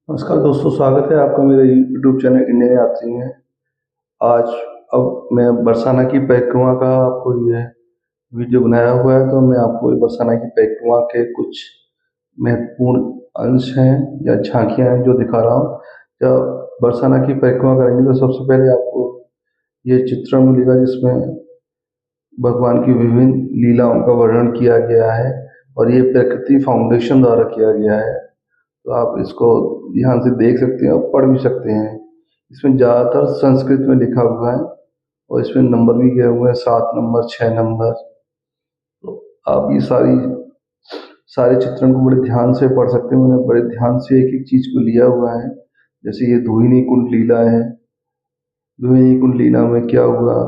नमस्कार दोस्तों, स्वागत है आपका मेरे यूट्यूब चैनल इंडियन यात्री में। आज अब मैं बरसाना की परिक्रमा का आपको ये वीडियो बनाया हुआ है, तो मैं आपको ये बरसाना की परिक्रमा के कुछ महत्वपूर्ण अंश हैं या झांकियां हैं जो दिखा रहा हूँ। जब बरसाना की परिक्रमा करेंगे तो सबसे पहले आपको ये चित्रण मिलेगा जिसमें भगवान की विभिन्न लीलाओं का वर्णन किया गया है और ये प्रकृति फाउंडेशन द्वारा किया गया है। तो आप इसको ध्यान से देख सकते हैं और पढ़ भी सकते हैं। इसमें ज़्यादातर संस्कृत में लिखा हुआ है और इसमें नंबर भी दिए हुए हैं, 7 नंबर, 6 नंबर। तो आप ये सारे चित्रण को बड़े ध्यान से पढ़ सकते हैं। मैंने बड़े ध्यान से एक एक चीज को लिया हुआ है। जैसे ये धोहिनी कुंड लीला है। धोहिनी कुंड लीला में क्या हुआ,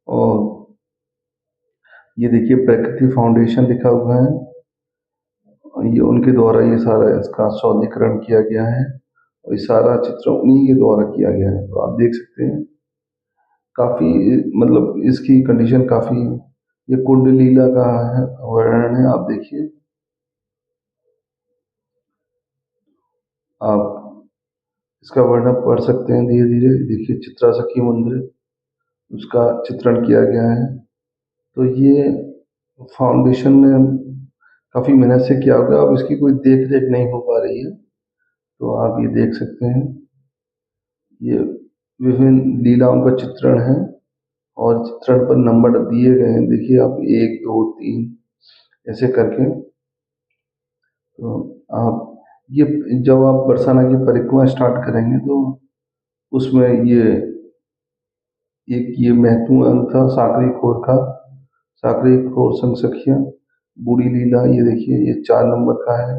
और ये देखिए प्रकृति फाउंडेशन लिखा हुआ है और ये उनके द्वारा ये सारा इसका सौंदर्यीकरण किया गया है और ये सारा चित्र उन्हीं के द्वारा किया गया है। तो आप देख सकते हैं काफी, मतलब इसकी कंडीशन काफी, ये कुंड लीला का है वर्णन है। आप देखिए, आप इसका वर्णन पढ़ सकते हैं धीरे धीरे। देखिए चित्रा सखी मंदिर, उसका चित्रण किया गया है। तो ये फाउंडेशन ने काफी मेहनत से किया होगा। अब इसकी कोई देख रेख नहीं हो पा रही है, तो आप ये देख सकते हैं। ये विभिन्न लीलाओं का चित्रण है और चित्रण पर नंबर दिए गए हैं। देखिए आप 1 2 3 ऐसे करके। तो आप ये जब आप बरसाना की परिक्रमा स्टार्ट करेंगे तो उसमें ये एक ये महत्वपूर्ण अंग था साकरी खोर का। साकरी खोर संग सखिया बूढ़ी लीला, ये देखिए ये 4 नंबर का है।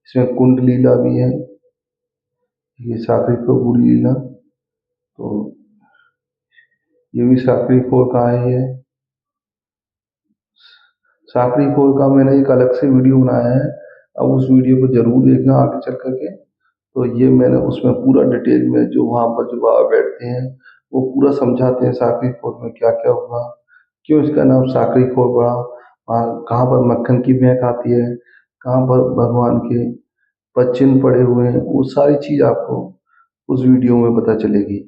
इसमें कुंड लीला भी है, ये साकरी खोर बूढ़ी लीला। तो ये भी साकरी खोर का है। ये साकरी खोर का मैंने एक अलग से वीडियो बनाया है, अब उस वीडियो को जरूर देखना आगे चल करके। तो ये मैंने उसमें पूरा डिटेल में, जो वहाँ पर जो बाबा बैठते हैं वो पूरा समझाते हैं साकरी खोर में क्या क्या हुआ, क्यों इसका नाम साकरी खोर पड़ा, वहाँ कहाँ पर मक्खन की महक आती है, कहाँ पर भगवान के पद पड़े हुए हैं, वो सारी चीज़ आपको उस वीडियो में पता चलेगी।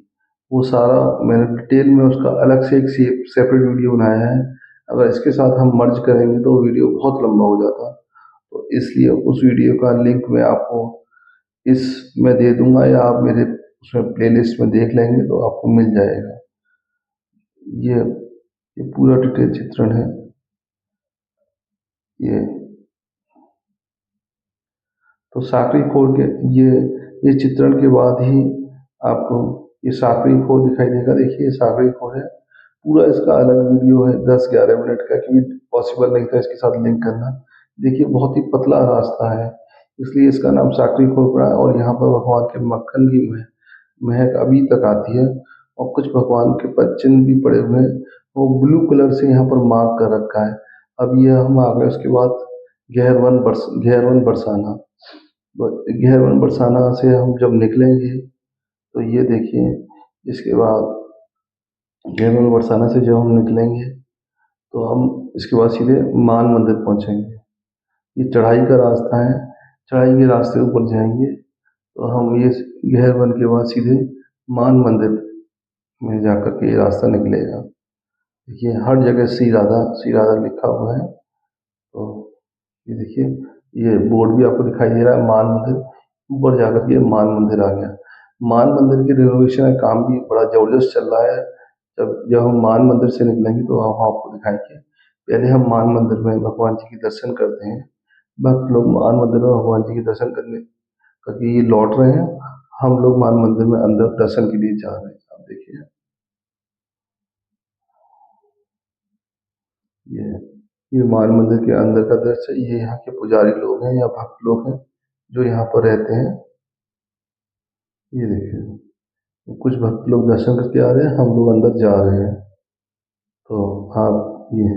वो सारा मैंने डिटेल में उसका अलग से एक सेपरेट वीडियो बनाया है। अगर इसके साथ हम मर्ज करेंगे तो वीडियो बहुत लंबा हो जाता। तो इसलिए उस वीडियो का लिंक मैं आपको इसमें दे दूंगा, या आप मेरे उसमें प्लेलिस्ट में देख लेंगे तो आपको मिल जाएगा। ये पूरा डिटेल चित्रण है। ये तो साकरी खोर के ये चित्रण के बाद ही आपको ये साकरी खोर दिखाई देगा। देखिए ये साकरी खोर है, पूरा इसका अलग वीडियो है 10-11 मिनट का, क्योंकि पॉसिबल नहीं था इसके साथ लिंक करना। देखिए बहुत ही पतला रास्ता है, इसलिए इसका नाम साकरी खोर पड़ा है। और यहाँ पर भगवान के मक्खन की महक अभी तक आती है और कुछ भगवान के पद चिन्ह भी पड़े हुए हैं, वो ब्लू कलर से यहाँ पर मार्क कर रखा है। अब ये हम आ गए उसके बाद गहरवन बरसाना। गहरवन बरसाना से हम जब निकलेंगे तो ये देखिए, इसके बाद गहरवन बरसाना से जब हम निकलेंगे तो हम इसके बाद सीधे मान मंदिर पहुंचेंगे। ये चढ़ाई का रास्ता है, चढ़ाई के रास्ते ऊपर जाएंगे तो हम ये गहरवन के बाद सीधे मान मंदिर में जाकर के ये रास्ता निकलेगा। देखिए हर जगह श्री राधा लिखा हुआ है। तो ये देखिए, ये बोर्ड भी आपको दिखाई दे रहा है मान मंदिर। ऊपर जाकर के मान मंदिर आ गया। मान मंदिर की रिनोवेशन का काम भी बड़ा जबरदस्त चल रहा है। जब हम मान मंदिर से निकलेंगे तो हम आपको दिखाएंगे। पहले हम मान मंदिर में भगवान जी के दर्शन करते हैं। भक्त लोग मान मंदिर में भगवान जी के दर्शन करने करके ये लौट रहे हैं। हम लोग मान मंदिर में अंदर दर्शन के लिए जा रहे हैं। आप देखिए, ये ये मान मंदिर के अंदर का दृश्य है। ये यहाँ के पुजारी लोग हैं या भक्त लोग हैं जो यहाँ पर रहते हैं। ये देखिए कुछ भक्त लोग दर्शन करके आ रहे हैं, हम लोग अंदर जा रहे हैं। तो आप ये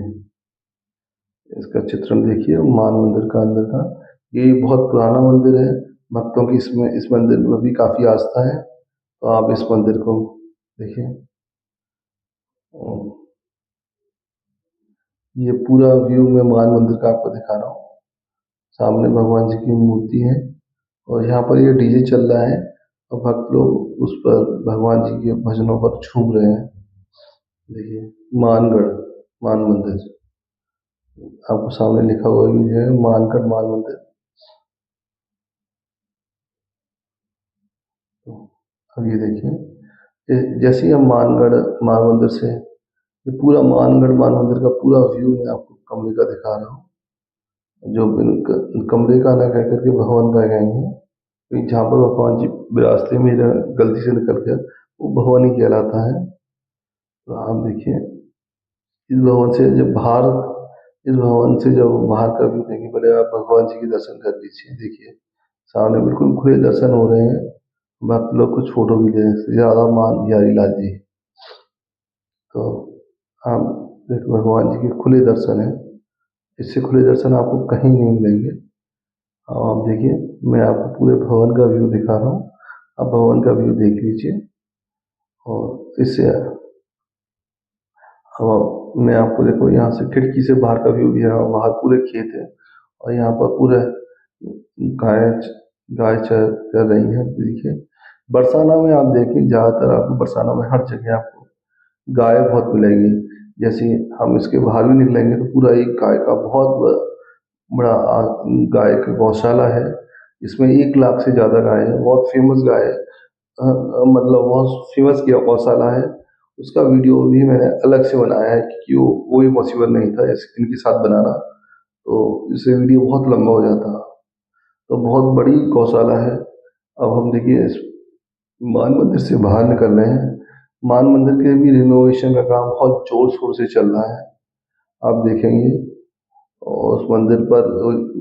इसका चित्रण देखिए मान मंदिर का अंदर का। ये बहुत पुराना मंदिर है, भक्तों की इसमें इस मंदिर में भी काफी आस्था है। तो आप इस मंदिर को देखिए। ये पूरा व्यू मैं मान मंदिर का आपको दिखा रहा हूँ। सामने भगवान जी की मूर्ति है और यहाँ पर ये डीजे चल रहा है और भक्त लोग उस पर भगवान जी के भजनों पर झूम रहे हैं। देखिए, मानगढ़ मान मंदिर आपको सामने लिखा हुआ भी है, मानगढ़ मान मंदिर। तो अब ये देखिए, जैसे ही हम मानगढ़ मान मंदिर से, ये पूरा मानगढ़ मान मंदिर का पूरा व्यू मैं आपको कमरे का दिखा रहा हूँ। जो कमरे का ना कह करके भवन का कहेंगे, कि जहाँ पर भगवान जी विराजते मेरा गलती से निकल गया, वो भवन ही कहलाता है। तो आप देखिए, इस भवन से जब बाहर इस भवन से जब बाहर का व्यू देखेंगे, पहले आप भगवान जी के दर्शन कर लीजिए। देखिए, सामने बिल्कुल खुले दर्शन हो रहे हैं। भक्त लोग कुछ फोटो भी ले रहे हैं, श्री राधा मान बिहारी लाल जी। तो आप देखो, भगवान जी के खुले दर्शन है, इससे खुले दर्शन आपको कहीं नहीं मिलेंगे। आप देखिए, मैं आपको पूरे भवन का व्यू दिखा रहा हूँ, आप भवन का व्यू देख लीजिए। और इससे अब मैं आपको देखो, यहाँ से खिड़की से बाहर का व्यू भी है, बाहर पूरे खेत है और यहाँ पर पूरे गाय गाय चर रही है। देखिए, बरसाना में आप देखें, ज़्यादातर आपको बरसाना में हर जगह आपको गाय बहुत मिलेगी। जैसे हम इसके बाहर भी निकलेंगे तो पूरा एक गाय का बहुत बड़ा गाय का गौशाला है। इसमें 1 लाख से ज़्यादा गाय है, बहुत फेमस गाय है। मतलब बहुत फेमस किया गौशाला है। उसका वीडियो भी मैंने अलग से बनाया है, क्योंकि वो भी पॉसिबल नहीं था इनके साथ बनाना, तो इससे वीडियो बहुत लंबा हो जाता। तो बहुत बड़ी गौशाला है। अब हम देखिए, इस मान मंदिर से बाहर निकल रहे हैं। मान मंदिर के भी रिनोवेशन का काम बहुत जोर शोर से चल रहा है, आप देखेंगे। और उस मंदिर पर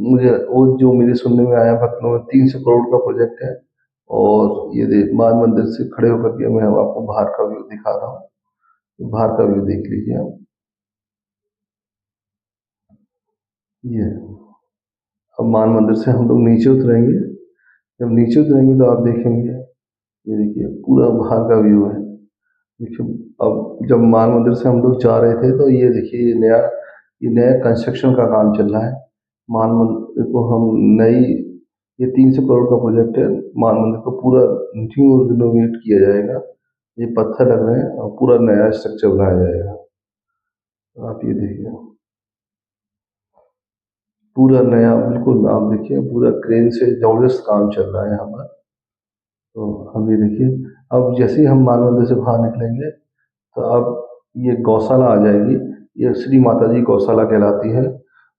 मुझे वो जो मेरे सुनने में आया, भक्तों में 300 करोड़ का प्रोजेक्ट है। और ये मान मंदिर से खड़े होकर के मैं आपको बाहर का व्यू दिखा रहा हूँ। बाहर का व्यू देख लीजिए आप। ये अब मान मंदिर से हम लोग नीचे उतरेंगे। जब नीचे उतरेंगे तो आप देखेंगे, ये देखिए पूरा बाहर का व्यू है। देखिए, अब जब मान मंदिर से हम लोग जा रहे थे तो ये देखिए, ये नया कंस्ट्रक्शन का काम चल रहा है। मान मंदिर को हम नई ये 300 करोड़ का प्रोजेक्ट है। मान मंदिर को पूरा न्यू रिनोवेट किया जाएगा। ये पत्थर लग रहे हैं और पूरा नया स्ट्रक्चर बनाया जाएगा। तो आप ये देखिए, पूरा नया, बिल्कुल आप देखिए, पूरा क्रेन से जबरदस्त काम चल रहा है यहाँ पर। तो अब ये देखिए, अब जैसे ही हम मान मंदिर से बाहर निकलेंगे तो अब ये गौशाला आ जाएगी। ये श्री माता जी गौशाला कहलाती है।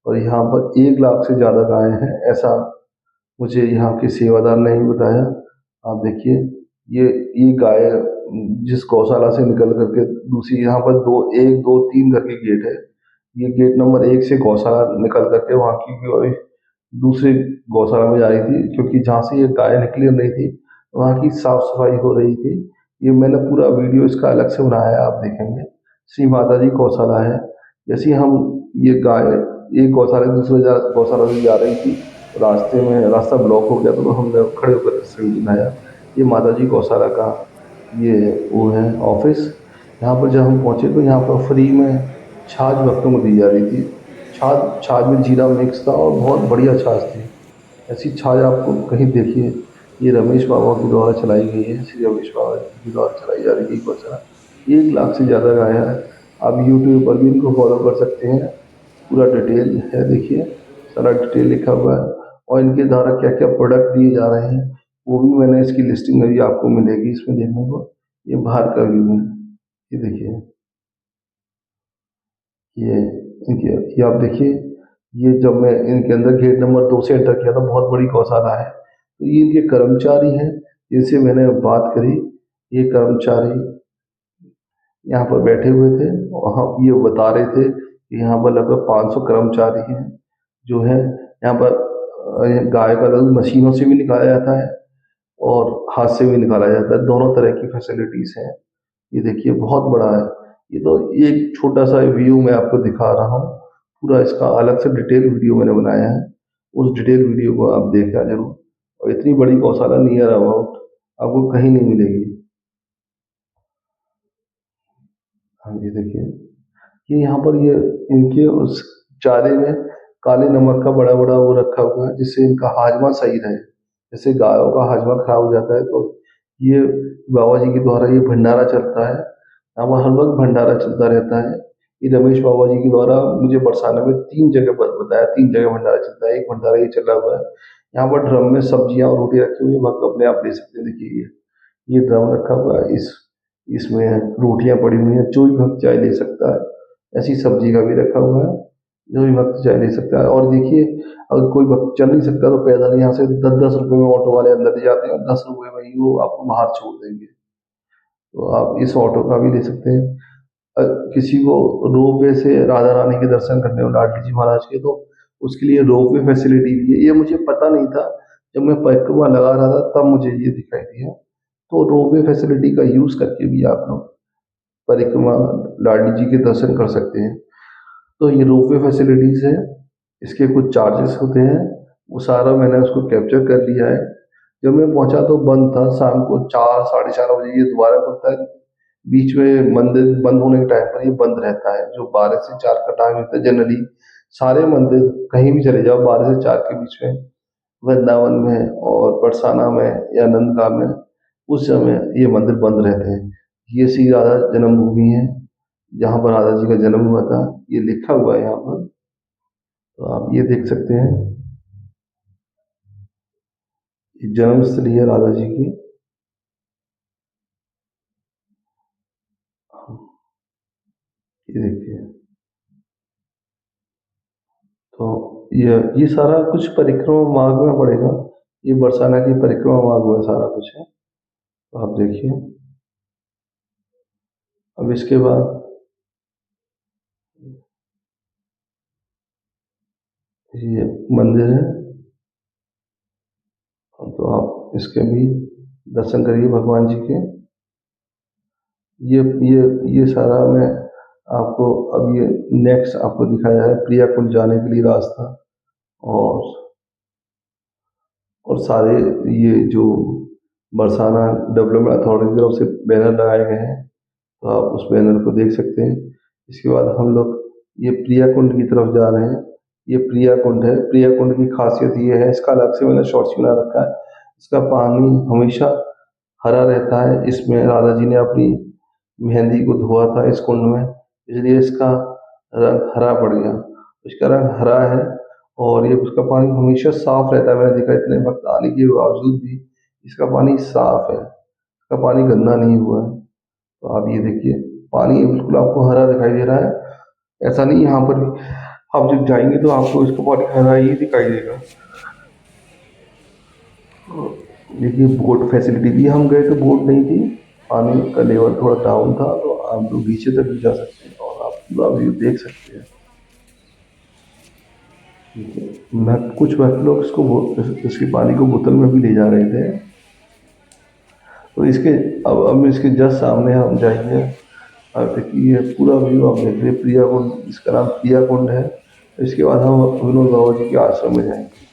और यहाँ पर 1 लाख से ज़्यादा गायें हैं, ऐसा मुझे यहाँ के सेवादार ने ही बताया। आप देखिए, ये गाय जिस गौशाला से निकल करके दूसरी, यहाँ पर 1 2 3 करके गेट है। ये गेट नंबर 1 से गौशाला निकल करके वहाँ की दूसरी गौशाला में जा रही थी, क्योंकि जहाँ से ये गाय निकली नहीं थी वहाँ की साफ सफाई हो रही थी। ये मैंने पूरा वीडियो इसका अलग से बनाया है, आप देखेंगे। श्री माता जी गौशाला है। जैसे ही हम ये गाय एक गौशाला से दूसरे गौशाला से जा रही थी, रास्ते में रास्ता ब्लॉक हो गया तो हमने खड़े होकर वीडियो बनाया। ये माता जी गौशाला का ये वो है ऑफिस। यहाँ पर जब हम पहुँचे तो यहाँ पर फ्री में छाछ भक्तों को दी जा रही थी। छाछ छाछ में जीरा मिक्स था और बहुत बढ़िया छाछ थी। ऐसी छाछ आपको कहीं देखिए। ये रमेश बाबा के द्वारा चलाई गई है, श्री रमेश बाबा के द्वारा चलाई जा रही है गौशाला। 1 लाख से ज़्यादा गाय है। आप यूट्यूब पर भी इनको फॉलो कर सकते हैं, पूरा डिटेल है, देखिए सारा डिटेल लिखा हुआ है। और इनके द्वारा क्या क्या प्रोडक्ट दिए जा रहे हैं वो भी मैंने इसकी लिस्टिंग में भी आपको मिलेगी इसमें देखने को। ये बाहर का व्यू है, ये देखिए। ये इनके ये आप देखिए, ये जब मैं इनके अंदर गेट नंबर 2 से एंटर किया था, बहुत बड़ी गौशाला है। तो ये इनके कर्मचारी हैं जिनसे मैंने बात करी। ये कर्मचारी यहाँ पर बैठे हुए थे और हम ये बता रहे थे कि यहाँ पर लगभग 500 कर्मचारी हैं जो है यहाँ पर। गाय का दूध मशीनों से भी निकाला जाता है और हाथ से भी निकाला जाता है, दोनों तरह की फैसिलिटीज हैं। ये देखिए, बहुत बड़ा है। ये तो एक छोटा सा व्यू मैं आपको दिखा रहा हूँ, पूरा इसका अलग से डिटेल वीडियो मैंने बनाया है। उस डिटेल वीडियो को आप देखा जरूर। और इतनी बड़ी गौशाला नियर अबाउट आपको कहीं नहीं मिलेगी। हाँ, ये देखिए, ये यहाँ पर ये इनके उस चारे में काले नमक का बड़ा बड़ा वो रखा हुआ है, जिससे इनका हाजमा सही रहे। जैसे गायों का हजमा खराब हो जाता है, तो ये बाबा जी के द्वारा ये भंडारा चलता है। यहाँ पर हर वक्त भंडारा चलता रहता है। ये रमेश बाबा जी के द्वारा मुझे बरसाने में 3 जगह बताया, 3 जगह भंडारा चलता है। एक भंडारा ये चला हुआ है, यहाँ पर ड्रम में सब्जियां और रोटी रखी हुई है, भक्त अपने आप ले सकते हैं। देखिए ये ड्रम रखा हुआ है, इस इसमें रोटियां पड़ी हुई हैं, जो भी भक्त चाय ले सकता है। ऐसी सब्जी का भी रखा हुआ है, जो भी भक्त चाय ले सकता है। और देखिए अगर कोई भक्त चल नहीं सकता तो पैदल यहाँ से 10-10 रुपए में ऑटो वाले अंदर ले जाते हैं, 10 रुपए में ही वो आपको बाहर छोड़ देंगे। तो आप इस ऑटो का भी ले सकते हैं। किसी को रोपवे से राधा रानी के दर्शन करने हो, लाडली जी महाराज के, तो उसके लिए रोपवे फैसिलिटी भी है। ये मुझे पता नहीं था, जब मैं परिक्रमा लगा रहा था तब मुझे ये दिखाई दिया। तो रोपवे फैसिलिटी का यूज करके भी आप लोग परिक्रमा लाडली जी के दर्शन कर सकते हैं। तो ये रोपवे फैसिलिटीज है, इसके कुछ चार्जेस होते हैं, वो सारा मैंने उसको कैप्चर कर लिया है। जब मैं पहुंचा तो बंद था, शाम को 4 साढ़े 4 बजे ये दोबारा खुलता है। बीच में मंदिर बंद होने के टाइम पर ये बंद रहता है, जो 12 से 4 का टाइम होता है जनरली। सारे मंदिर कहीं भी चले जाओ 12 से 4 के बीच में, वृंदावन में और बरसाना में या नंदगांव में, उस समय ये मंदिर बंद रहते हैं। ये श्री राधा जन्मभूमि है, जहाँ पर राधा जी का जन्म हुआ था, ये लिखा हुआ है यहाँ पर। तो आप ये देख सकते हैं, ये जन्मस्थली है राधा जी की। ये देखिए, तो ये सारा कुछ परिक्रमा मार्ग में पड़ेगा। ये बरसाना की परिक्रमा मार्ग में सारा कुछ है, तो आप देखिए। अब इसके बाद ये मंदिर है, तो आप इसके भी दर्शन करिए भगवान जी के। ये सारा मैं आपको अब ये नेक्स्ट आपको दिखाया है प्रिया कुंड जाने के लिए रास्ता। और सारे ये जो बरसाना डेवलपमेंट अथॉरिटी की तरफ से बैनर लगाए गए हैं, तो आप उस बैनर को देख सकते हैं। इसके बाद हम लोग ये प्रिया कुंड की तरफ जा रहे हैं। ये प्रिया कुंड है। प्रिया कुंड की खासियत ये है, इसका अलग से मैंने शॉर्ट्स बना रखा है। इसका पानी हमेशा हरा रहता है। इसमें राधा जी ने अपनी मेहंदी को धोआ था इस कुंड में, इसलिए इसका रंग हरा पड़ गया। इसका रंग हरा है और ये उसका पानी हमेशा साफ रहता है। मैंने देखा इतने वक्त आने के बावजूद भी इसका पानी साफ है, इसका पानी गंदा नहीं हुआ है। तो आप ये देखिए, पानी बिल्कुल आपको हरा दिखाई दे रहा है। ऐसा नहीं यहाँ पर भी आप जब जाएंगे तो आपको इसका पानी हरा ही दिखाई देगा। देखिए बोट फैसिलिटी भी, हम गए तो बोट नहीं थी, पानी का लेवल थोड़ा डाउन था, तो आप लोग नीचे तक भी जा सकते हैं और आप पूरा व्यू देख सकते हैं। मैं कुछ वक्त लोग इसके पानी को बोतल में भी ले जा रहे थे। तो इसके अब इसके जस्ट सामने हम जाएंगे। अब देखिए पूरा व्यू आप देख रहे हैं, प्रिया कुंड, इसका नाम प्रिया कुंड है। इसके बाद हम विनोद बाबा जी के आश्रम में जाएंगे।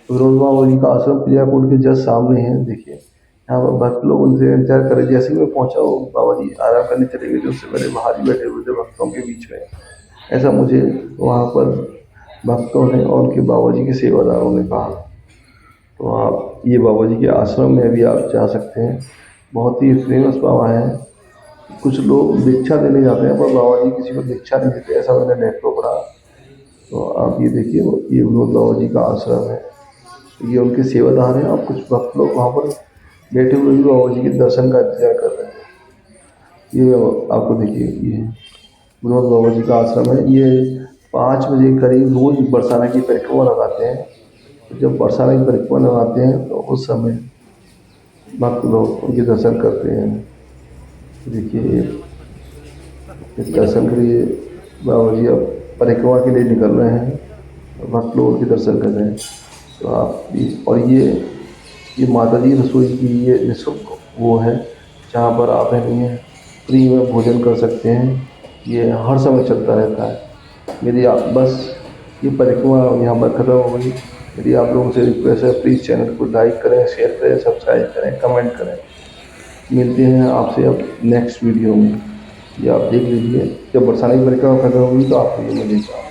विनोद बाबा जी का आश्रम प्रिया कुंड के जस्ट सामने है। देखिए यहाँ पर भक्त लोग उनसे इंतजार करे, जैसे ही मैं पहुंचा वो बाबा जी आराम करने चले गए, जो उससे पहले बाहर ही बैठे हुए थे भक्तों के बीच में। ऐसा मुझे वहाँ पर भक्तों ने और उनके बाबा जी के सेवादारों ने कहा। तो आप ये बाबा जी के आश्रम में भी आप जा सकते हैं। बहुत ही फेमस बाबा हैं। कुछ लोग दीक्षा देने जाते हैं पर बाबा जी किसी को दीक्षा नहीं देते, ऐसा मैंने नेट पर पढ़ा। तो आप ये देखिए, ये विनोद बाबा जी का आश्रम है, ये उनके सेवादार हैं और कुछ भक्त लोग वहाँ पर बैठे हुए भी बाबा जी के दर्शन का इंतजार कर रहे हैं। ये आपको देखिए, ये विनोद बाबा जी का आश्रम है। ये 5 बजे करीब रोज बरसाना की परिक्रमा लगाते हैं। तो जब बरसाना की परिक्रमा लगाते हैं तो उस समय भक्त लोग उनके दर्शन करते हैं। देखिए इस दर्शन के लिए बाबा जी अब परिक्रमा के लिए निकल रहे हैं, भक्त लोग उनके दर्शन कर रहे हैं। तो आप भी, और ये माता जी रसोई की ये निःशुल्क वो है, जहाँ पर आप है फ्री में भोजन कर सकते हैं। ये हर समय चलता रहता है। मेरी आप बस ये परिक्रमा यहाँ पर ख़त्म हो गई। यदि आप लोगों से रिक्वेस्ट है, प्लीज़ चैनल को लाइक करें, शेयर करें, सब्सक्राइब करें, कमेंट करें। मिलते हैं आपसे अब नेक्स्ट वीडियो में। ये आप देख लीजिए, जब बरसाने की परिक्रमा खत्म होगी तो आपको ये मिलेगा।